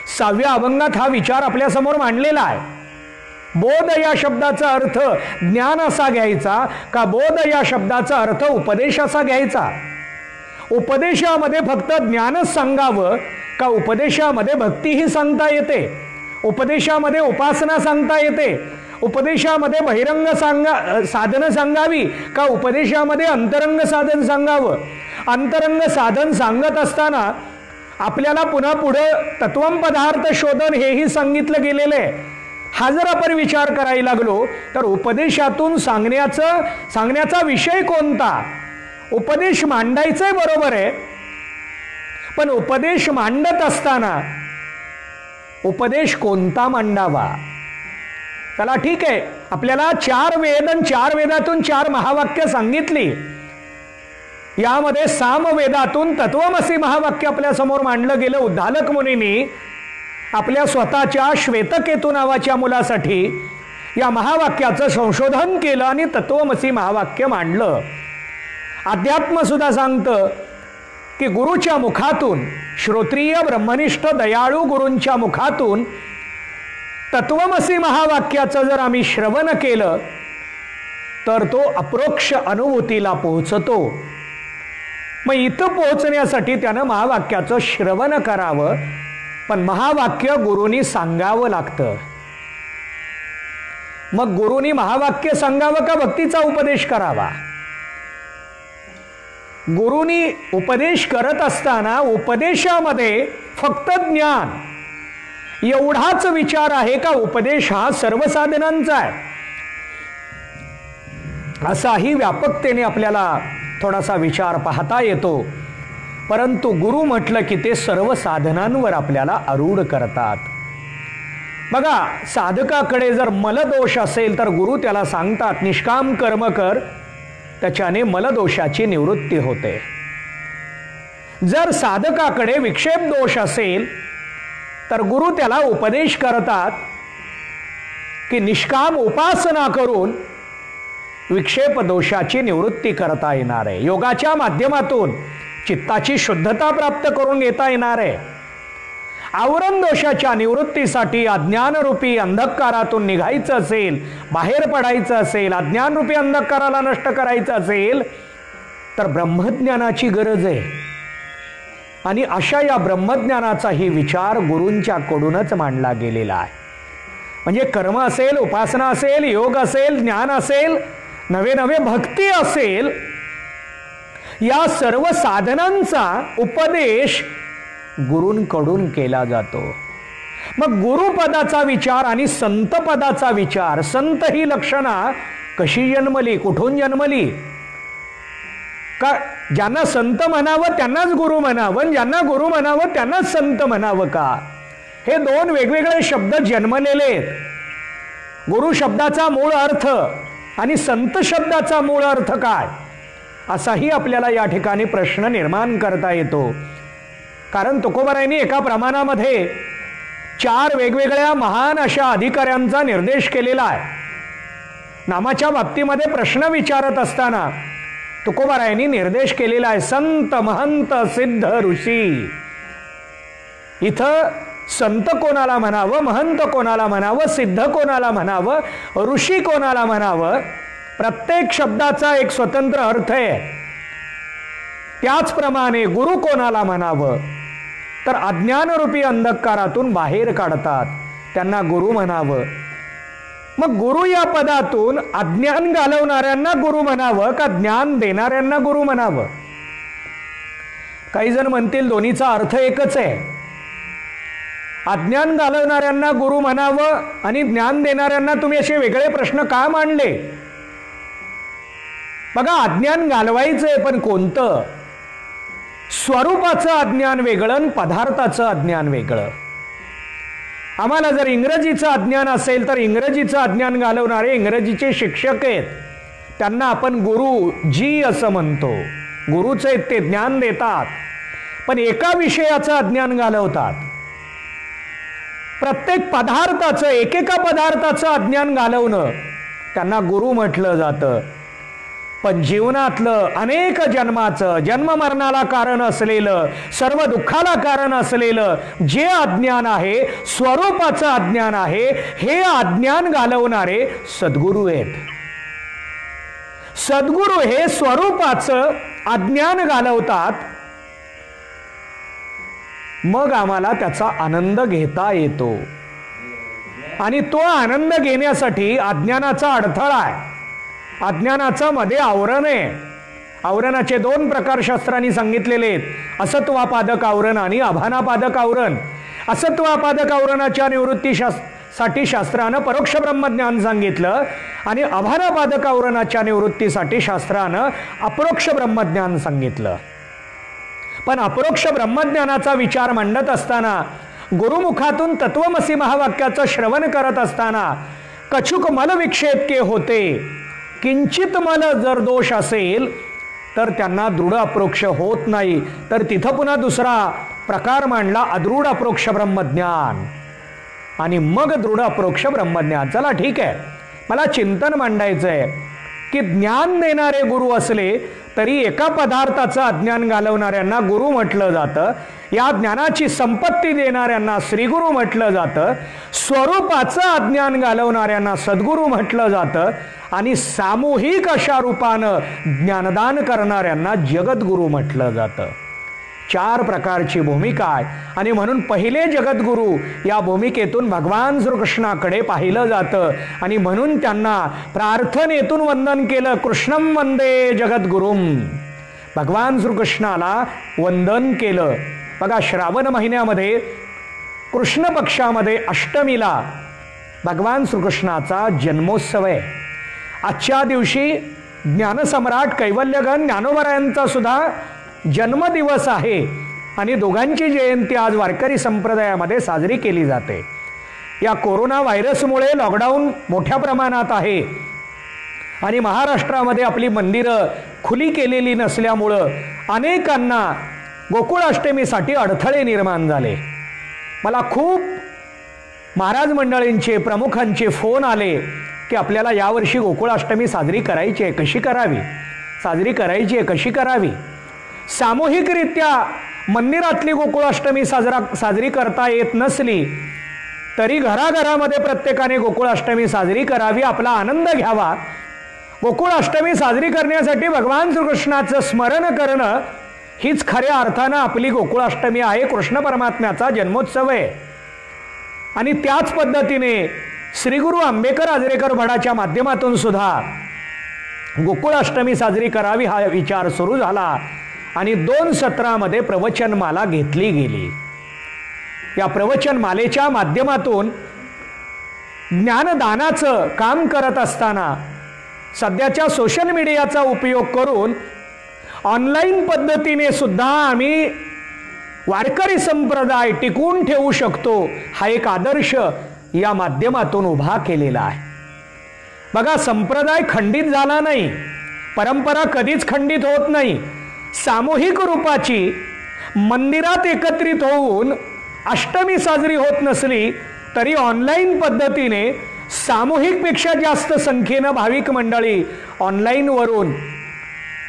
6व्या अभंगात हा विचार आपल्यासमोर मांडलेला आहे. बोध या शब्दाचा अर्थ ज्ञान असा घ्यायचा का बोध या शब्दाचा अर्थ उपदेश असा घ्यायचा? उपदेशामध्ये फक्त ज्ञानच सांगावं का उपदेशामध्ये भक्तीही सांगता येते? उपदेशामध्ये उपासना सांगता येते? उपदेशामध्ये बहिरंग साधन सांगावी का उपदेशामध्ये अंतरंग साधन सांगावं? अंतरंग साधन सांगत असताना आपल्याला पुन्हा पुढं तत्वम पदार्थ शोधन हेही सांगितलं गेलेलं आहे. हा जर आपण विचार करायला लागलो तर उपदेशातून सांगण्याचा विषय कोणता? उपदेश मांडायचंय बरोबर आहे, पण उपदेश मांडत असताना उपदेश कोणता मांडावा? चला ठीक आहे, आपल्याला 4 वेद आणि 4 वेदातून 4 महावाक्य सांगितली. यामध्ये सामवेदातून तत्वमसी महावाक्य आपल्या समोर मांडलं गेलं. उद्दालक मुनींनी आपल्या स्वतःच्या श्वेतकेतू नावाच्या मुलासाठी या महावाक्याचं संशोधन केलं आणि तत्वमसी महावाक्य मांडलं. अध्यात्म सुद्धा सांगतं की गुरुच्या मुखातून, श्रोत्रिय ब्रह्मनिष्ठ दयाळू गुरूंच्या मुखातून तत्वमसी महावाक्याचं जर आम्ही श्रवण केलं तर तो अप्रोक्ष अनुभूतीला पोहोचतो. मग इथं पोहोचण्यासाठी त्यानं महावाक्याचं श्रवण करावं, पण महावाक्य गुरुनी सांगावं लागतं. मग गुरुनी महावाक्य सांगावं का भक्तीचा उपदेश करावा? गुरुनी उपदेश करत असताना उपदेशामध्ये फक्त ज्ञान एवढाच विचार आहे का उपदेश हा सर्व साधनांचा आहे? असाही व्यापकतेने आपल्याला थोडासा विचार पाहता येतो. परंतु गुरु म्हटलं की ते सर्व साधनांवर आपल्याला आरूढ करतात. बघा, साधकाकडे जर मलदोष असेल तर गुरु त्याला सांगतात निष्काम कर्म कर, त्याच्याने मलदोषाची निवृत्ती होते. जर साधकाकडे विक्षेप दोष असेल तर गुरु त्याला उपदेश करतात की निष्काम उपासना करून विक्षेप दोषाची निवृत्ती करता येणार आहे. योगाच्या माध्यमातून चित्ताची शुद्धता प्राप्त करून घेता येणार आहे. आवरण दोषाच्या निवृत्तीसाठी अज्ञानरूपी अंधकारातून निघायचं असेल, बाहेर पडायचं असेल, अज्ञानरूपी अंधकाराला नष्ट करायचं असेल तर ब्रह्मज्ञानाची गरज आहे. आणि अशा या ब्रह्मज्ञानाचाही विचार गुरूंच्याकडूनच मांडला गेलेला आहे. म्हणजे कर्म असेल, उपासना असेल, योग असेल, ज्ञान असेल, नवे नवे भक्ती असेल, या सर्व साधनांचा उपदेश गुरूंकडून केला जातो. मग गुरुपदाचा विचार आणि संत पदाचा विचार, संत ही लक्षणा कशी जन्मली, कुठून जन्मली? का ज्यांना संत म्हणावं त्यांनाच गुरु म्हणावं, ज्यांना गुरु म्हणावं त्यांनाच संत म्हणावं का? हे 2 वेगवेगळे शब्द जन्मलेले आहेत. गुरु शब्दाचा मूळ अर्थ आणि संत शब्दाचा मूळ अर्थ काय, असाही आपल्याला या ठिकाणी प्रश्न निर्माण करता येतो. कारण तुकोबारायांनी एका प्रमाणामध्ये 4 वेगवेगळ्या महान अशा अधिकाऱ्यांचा निर्देश केलेला आहे. नामाच्या बाबतीमध्ये प्रश्न विचारत असताना तुकोबारायांनी निर्देश केलेला आहे संत, महंत, सिद्ध, ऋषी. इथं संत कोणाला म्हणावं, महंत कोणाला म्हणावं, सिद्ध कोणाला म्हणावं, ऋषी कोणाला म्हणावं, प्रत्येक शब्दाचा एक स्वतंत्र अर्थ आहे. त्याचप्रमाणे गुरु कोणाला म्हणावं तर अज्ञानरूपी अंधकारातून बाहेर काढतात त्यांना गुरु म्हणावं. मग गुरु या पदातून अज्ञान घालवणाऱ्यांना गुरु म्हणावं का ज्ञान देणाऱ्यांना गुरु म्हणावं? काही जण म्हणतील दोन्हीचा अर्थ एकच आहे. अज्ञान घालवणाऱ्यांना गुरु म्हणावं आणि ज्ञान देणाऱ्यांना तुम्ही असे वेगळे प्रश्न का मांडले? बघा, अज्ञान घालवायचंय पण कोणतं? स्वरूपाचं अज्ञान वेगळं आणि पदार्थाचं अज्ञान वेगळं. आम्हाला जर इंग्रजीचं अज्ञान असेल तर इंग्रजीचं अज्ञान घालवणारे इंग्रजीचे शिक्षक आहेत, त्यांना आपण गुरुजी असं म्हणतो. गुरुचे ते ज्ञान देतात, पण एका विषयाचं अज्ञान घालवतात. प्रत्येक पदार्थाचं, एकेका पदार्थाचं अज्ञान घालवणं त्यांना गुरु म्हटलं जातं. पण जीवनातलं अनेक जन्माचं, जन्म मरणाला कारण असलेलं, सर्व दुःखाला कारण असलेलं जे अज्ञान आहे, स्वरूपाचं अज्ञान आहे, हे अज्ञान घालवणारे सद्गुरू आहेत. सद्गुरू हे स्वरूपाचं अज्ञान घालवतात, मग आम्हाला त्याचा आनंद घेता येतो. आणि तो आनंद घेण्यासाठी अज्ञानाचा अडथळा आहे, अज्ञानाचं मध्ये आवरण आहे. आवरणाचे 2 प्रकार शास्त्रांनी सांगितलेले आहेत, असत्वापादक आवरण आणि अभानापादक आवरण. असत्वापादक आवरणाच्या निवृत्तीसाठी शास्त्रानं परोक्ष ब्रह्मज्ञान सांगितलं आणि अभानापादक आवरणाच्या निवृत्तीसाठी शास्त्रानं अपरोक्ष ब्रह्मज्ञान सांगितलं. पण अपरोक्ष ब्रह्मज्ञानाचा विचार मांडत असताना, गुरुमुखातून तत्वमसी महावाक्याचं श्रवण करत असताना कछुक मल विक्षेप के होते, किंचित मल जर दोष असेल तर त्यांना दृढ अप्रोक्ष होत नाही. तर तिथं पुन्हा दुसरा प्रकार मांडला, अदृढ अप्रोक्ष ब्रह्मज्ञान आणि मग दृढ अप्रोक्ष ब्रह्मज्ञान. चला ठीक आहे, मला चिंतन मांडायचं आहे की ज्ञान देणारे गुरु असले तरी एका पदार्थाचं अज्ञान घालवणाऱ्यांना गुरु म्हटलं जातं, या ज्ञानाची संपत्ती देणाऱ्यांना श्रीगुरु म्हटलं जातं, स्वरूपाचं अज्ञान घालवणाऱ्यांना सद्गुरू म्हटलं जातं आणि सामूहिक अशा रूपानं ज्ञानदान करणाऱ्यांना जगद्गुरू म्हटलं जातं. 4 प्रकारची भूमिका आहे. आणि म्हणून पहिले जगद्गुरू या भूमिकेतून भगवान श्रीकृष्णाकडे पाहिलं जातं आणि म्हणून त्यांना प्रार्थनेतून वंदन केलं. कृष्णं वंदे जगद्गुरुम, भगवान श्रीकृष्णाला वंदन केलं. बघा, श्रावण महिन्यामध्ये कृष्ण पक्षामध्ये अष्टमीला भगवान श्रीकृष्णाचा जन्मोत्सव आहे. आजच्या दिवशी ज्ञानसम्राट कैवल्यगण ज्ञानोबरायांचा सुद्धा जन्मदिवस आहे आणि दोघांची जयंती आज वारकरी संप्रदायामध्ये साजरी केली जाते. या कोरोना व्हायरसमुळे लॉकडाऊन मोठ्या प्रमाणात आहे आणि महाराष्ट्रामध्ये आपली मंदिरं खुली केलेली नसल्यामुळं अनेकांना गोकुळाष्टमीसाठी अडथळे निर्माण झाले. मला खूप महाराज मंडळींचे, प्रमुखांचे फोन आले की आपल्याला यावर्षी गोकुळाष्टमी साजरी करायची आहे, कशी करावी, साजरी करायची आहे, कशी करावी. सामूहिकरित्या मंदिरातली गोकुळाष्टमी साजरी करता येत नसली तरी घराघरामध्ये प्रत्येकाने गोकुळाष्टमी साजरी करावी, आपला आनंद घ्यावा. गोकुळाष्टमी साजरी करण्यासाठी भगवान श्रीकृष्णाचं स्मरण करणं हीच खऱ्या अर्थानं आपली गोकुळाष्टमी आहे, कृष्ण परमात्म्याचा जन्मोत्सव आहे. आणि त्याच पद्धतीने श्रीगुरु आंबेकर आजरेकर भडाच्या माध्यमातून सुद्धा गोकुळाष्टमी साजरी करावी हा विचार सुरू झाला आणि 2 सत्रामध्ये प्रवचनमाला घेतली गेली. या प्रवचनमालेच्या माध्यमातून ज्ञानदानाचं काम करत असताना सध्याच्या सोशल मीडियाचा उपयोग करून ऑनलाईन पद्धतीने सुद्धा आम्ही वारकरी संप्रदाय टिकवून ठेवू शकतो हा एक आदर्श या माध्यमातून उभा केलेला आहे. बघा, संप्रदाय खंडित झाला नाही, परंपरा कधीच खंडित होत नाही. सामूहिक रूपाची मंदिरात एकत्रित होऊन अष्टमी साजरी होत नसली तरी ऑनलाईन पद्धतीने सामूहिकपेक्षा जास्त संख्येनं भाविक मंडळी ऑनलाईनवरून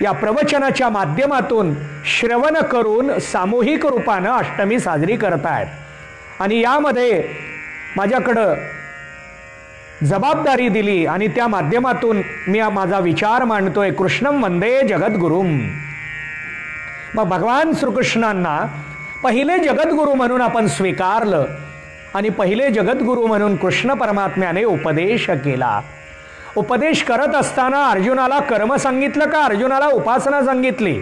या प्रवचनाच्या माध्यमातून श्रवण करून सामूहिक रूपानं अष्टमी साजरी करतायत. आणि यामध्ये माझ्याकडं जबाबदारी दिली आणि त्या माध्यमातून मी माझा विचार मांडतोय, कृष्णं वंदे जगद्गुरुम. मग भगवान श्रीकृष्णांना पहिले जगद्गुरू म्हणून आपण स्वीकारलं आणि पहिले जगद्गुरू म्हणून कृष्ण परमात्म्याने उपदेश केला. उपदेश करत असताना अर्जुनाला कर्म सांगितलं का अर्जुनाला उपासना सांगितली?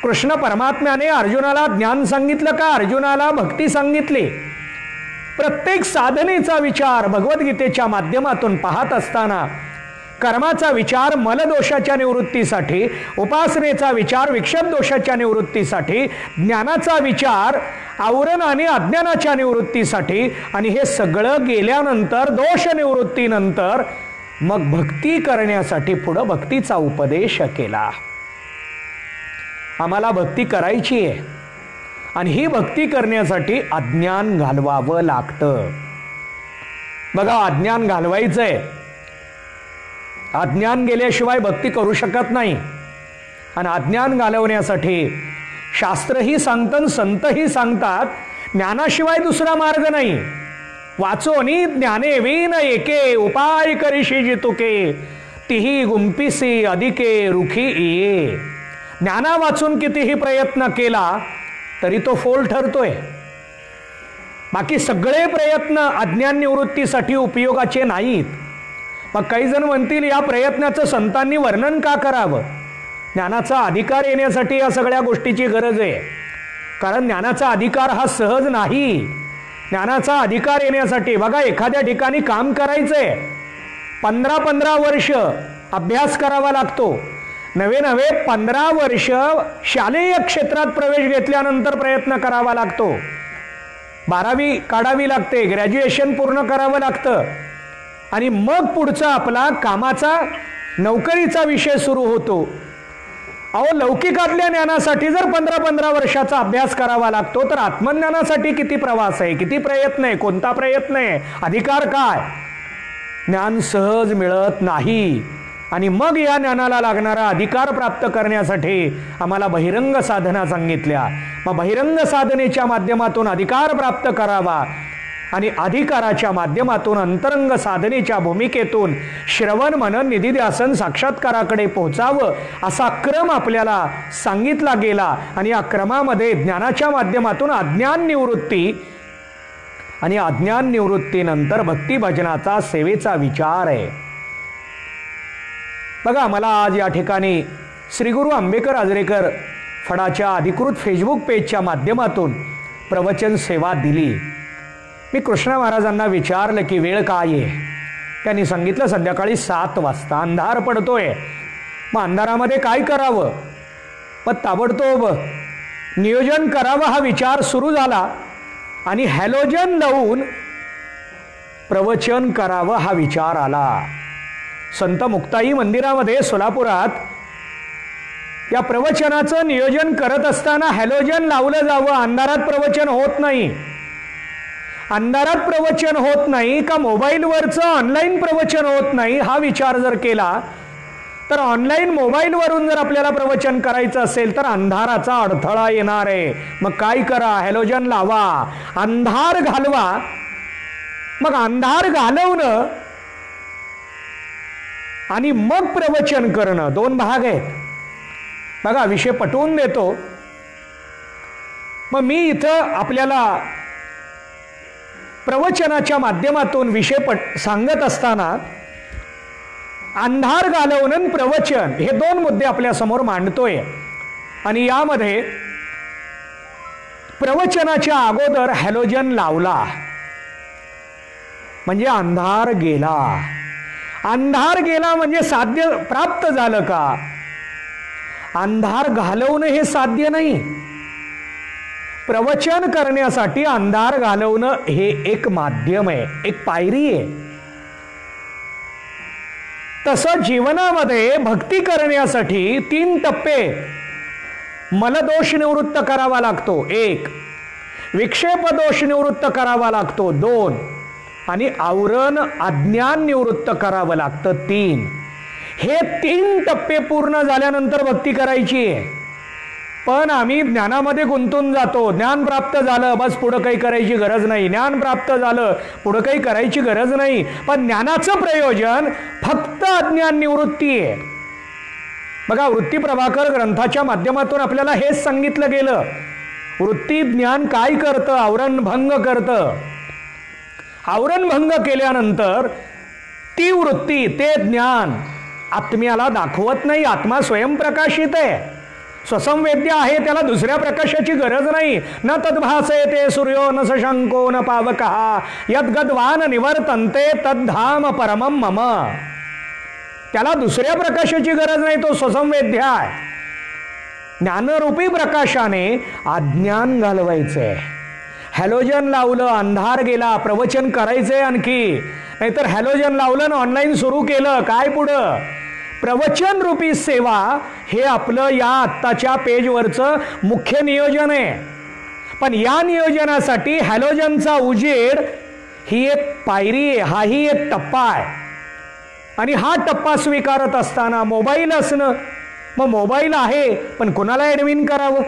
कृष्ण परमात्म्याने अर्जुनाला ज्ञान सांगितलं का अर्जुनाला भक्ती सांगितली? प्रत्येक साधनेचा विचार भगवद्गीतेच्या माध्यमातून पाहत असताना कर्माचा विचार मलदोषाच्या निवृत्तीसाठी, उपासनेचा विचार विक्षेप दोषाच्या निवृत्तीसाठी, ज्ञानाचा विचार आवरण आणि अज्ञानाच्या निवृत्तीसाठी आणि हे सगळं गेल्यानंतर दोष निवृत्तीनंतर मग भक्ती करण्यासाठी पुढं भक्तीचा उपदेश केला. आम्हाला भक्ती करायची आहे आणि ही भक्ती करण्यासाठी अज्ञान घालवावं लागतं. बघा, अज्ञान घालवायचंय. अज्ञान गेल्याशिवाय भक्ती करू शकत नाही. आणि अज्ञान घालवण्यासाठी शास्त्रही सांगतं, संतही सांगतात, ज्ञानाशिवाय दुसरा मार्ग नाही. वाचोनी ज्ञाने विन एके, उपाय करीशी जितुके, तिही गुंपिसी अधिके रुखी ये. ज्ञाना वाचून कितीही प्रयत्न केला तरी तो फोल ठरतोय. बाकी सगळे प्रयत्न अज्ञान निवृत्तीसाठी उपयोगाचे नाहीत. मग काही जण म्हणतील, या प्रयत्नाचं संतांनी वर्णन का करावं? ज्ञानाचा अधिकार येण्यासाठी या सगळ्या गोष्टीची गरज आहे. कारण ज्ञानाचा अधिकार हा सहज नाही. ज्ञानाचा अधिकार येण्यासाठी बघा, एखाद्या ठिकाणी काम करायचंय, 15 वर्ष अभ्यास करावा लागतो. नवे 15 वर्ष शालेय क्षेत्रात प्रवेश घेतल्यानंतर प्रयत्न करावा लागतो. 12वी काढावी लागते, ग्रॅज्युएशन पूर्ण करावं लागतं आणि मग पुढचा आपला कामाचा, नोकरीचा विषय सुरू होतो. अहो, लौकिकातल्या ज्ञानासाठी जर 15 वर्षाचा अभ्यास करावा लागतो, तर आत्मज्ञानासाठी किती प्रवास आहे, किती प्रयत्न आहे, कोणता प्रयत्न आहे, अधिकार काय? ज्ञान सहज मिळत नाही. आणि मग या ज्ञानाला लागणारा अधिकार प्राप्त करण्यासाठी आम्हाला बहिरंग साधना सांगितल्या. मग बहिरंग साधनेच्या माध्यमातून अधिकार प्राप्त करावा आणि अधिकाराच्या माध्यमातून अंतरंग साधनेच्या भूमिकेतून श्रवण मनन निधिध्यासन साक्षात्काराकडे पोहोचावं, असा क्रम आपल्याला सांगितला गेला. आणि या क्रमामध्ये ज्ञानाच्या माध्यमातून अज्ञान निवृत्ती आणि अज्ञान निवृत्तीनंतर भक्ती भजनाचा, सेवेचा विचार आहे. बघा, मला आज या ठिकाणी श्री गुरु आंबेकर आजरेकर फडाच्या अधिकृत फेसबुक पेजच्या माध्यमातून प्रवचन सेवा दिली. मी कृष्ण महाराजांना विचारलं की वेळ काय आहे. त्यांनी सांगितलं संध्याकाळी 7 वाजता. अंधार पडतोय, मग अंधारामध्ये काय करावं. मग ताबडतोब नियोजन करावं हा विचार सुरू झाला आणि हॅलोजन लावून प्रवचन करावं हा विचार आला. संत मुक्ताई मंदिरामध्ये सोलापुरात या प्रवचनाचं नियोजन करत असताना हॅलोजन लावलं जावं. अंधारात प्रवचन होत नाही. अंधारात प्रवचन होत नाही का मोबाईलवरचं ऑनलाईन प्रवचन होत नाही, हा विचार जर केला तर ऑनलाईन मोबाईलवरून जर आपल्याला प्रवचन करायचं असेल तर अंधाराचा अडथळा येणार आहे. मग काय करा, हॅलोजन लावा, अंधार घालवा. मग अंधार घालवणं आणि मग प्रवचन करणं, 2 भाग आहेत. बघा, विषय पटवून देतो. मग मी इथं आपल्याला प्रवचनाच्या माध्यमातून विषय सांगत असताना अंधार घालवणं, प्रवचन हे 2 मुद्दे आपल्या समोर मांडतोय. आणि यामध्ये प्रवचनाच्या अगोदर हॅलोजन लावला म्हणजे अंधार गेला. अंधार गेला म्हणजे साध्य प्राप्त झालं का? अंधार घालवणं हे साध्य नाही. प्रवचन करण्यासाठी अंधार घालवणं हे एक माध्यम आहे, एक पायरी आहे. तसं जीवनामध्ये भक्ती करण्यासाठी 3 टप्पे. मलदोष निवृत्त करावा लागतो 1, विक्षेप दोष निवृत्त करावा लागतो 2 आणि आवरण अज्ञान निवृत्त करावं लागतं 3. हे 3 टप्पे पूर्ण झाल्यानंतर भक्ती करायची आहे. पण आम्ही ज्ञानामध्ये गुंतून जातो. ज्ञान प्राप्त झालं बस, पुढं काही करायची गरज नाही. ज्ञान प्राप्त झालं पुढं काही करायची गरज नाही. पण ज्ञानाचं प्रयोजन फक्त अज्ञान निवृत्ती आहे. बघा, वृत्ती प्रभाकर ग्रंथाच्या माध्यमातून आपल्याला हेच सांगितलं गेलं. वृत्ती ज्ञान काय करतं? आवरण भंग करतं. आवरण भंग केल्यानंतर ती वृत्ती, ते ज्ञान आत्म्याला दाखवत नाही. आत्मा स्वयंप्रकाशित आहे, स्वसंवेद्य आहे, त्याला दुसऱ्या प्रकाशाची गरज नाही. न तद्भासयते सूर्यो न शशंको न पावकः यद्गद्वान निवर्तन्ते तद्धाम परमं मम. त्याला दुसऱ्या प्रकाशाची गरज नाही, तो स्वसंवेद्य आहे. ज्ञानरूपी प्रकाशाने अज्ञान घालवायचंय. हॅलोजन लावलं, अंधार गेला, प्रवचन करायचंय आणखी. नाहीतर हॅलोजन लावलं ना ऑनलाईन सुरू केलं, काय पुढं? प्रवचन रूपी सेवा हे आपलं या आत्ताच्या पेजवरचं मुख्य नियोजन आहे. पण या नियोजनासाठी हॅलोजनचा उजेड ही एक पायरी आहे, हाही एक टप्पा आहे. आणि हा टप्पा स्वीकारत असताना मोबाईल असणं, मग मोबाईल आहे पण कुणाला ॲडमिन करावं,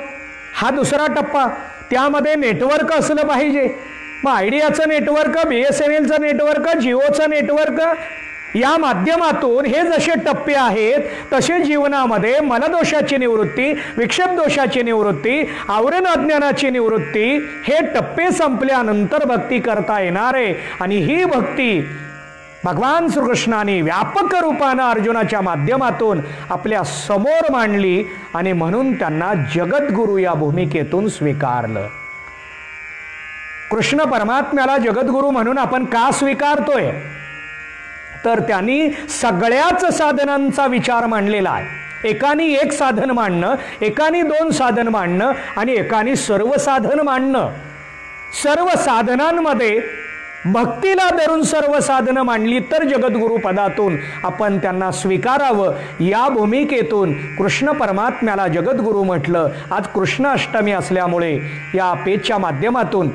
हा दुसरा टप्पा. त्यामध्ये नेटवर्क असलं पाहिजे. मग आयडियाचं नेटवर्क, BSNLचं नेटवर्क, जिओचं नेटवर्क, या माध्यमातून हे जसे टप्पे आहेत तसे जीवनामध्ये मनदोषाची निवृत्ती, विक्षेप दोषाची निवृत्ती, आवरण अज्ञानाची निवृत्ती, हे टप्पे संपल्यानंतर भक्ती करता येणार आहे. आणि ही भक्ती भगवान श्रीकृष्णाने व्यापक रूपानं अर्जुनाच्या माध्यमातून आपल्या समोर मांडली आणि म्हणून त्यांना जगद्गुरु या भूमिकेतून स्वीकारलं. कृष्ण परमात्म्याला जगद्गुरु म्हणून आपण का स्वीकारतोय? तर त्यांनी सगळ्याच साधनांचा विचार मांडलेला आहे. एकानी एक साधन मांडणं, एकानी दोन साधन मांडणं आणि एकानी सर्व साधन मांडणं. सर्व साधनांमध्ये भक्तीला धरून सर्व साधनं मांडली तर जगद्गुरु पदातून आपण त्यांना स्वीकारावं. या भूमिकेतून कृष्ण परमात्म्याला जगद्गुरु म्हटलं. आज कृष्ण अष्टमी असल्यामुळे या पेजच्या माध्यमातून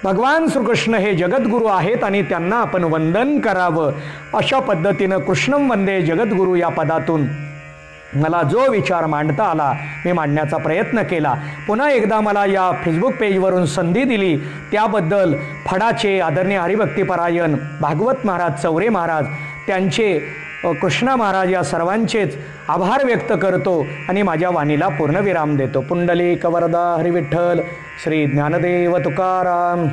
भगवान श्रीकृष्ण हे जगद्गुरु आहेत आणि त्यांना आपण वंदन करावं. अशा पद्धतीनं कृष्णं वंदे जगद्गुरु या पदातून मला जो विचार मांडता आला मी मांडण्याचा प्रयत्न केला. पुन्हा एकदा मला या फेसबुक पेजवरून संधी दिली त्याबद्दल फडाचे आदरणीय हरिभक्तीपरायण भागवत महाराज, चौरे महाराज, त्यांचे कृष्णा महाराज या सर्वांचेच आभार व्यक्त करतो आणि माझ्या वाणीला पूर्णविराम देतो. पुंडलिक वरदा हरिविठ्ठल, श्री ज्ञानदेव तुकाराम.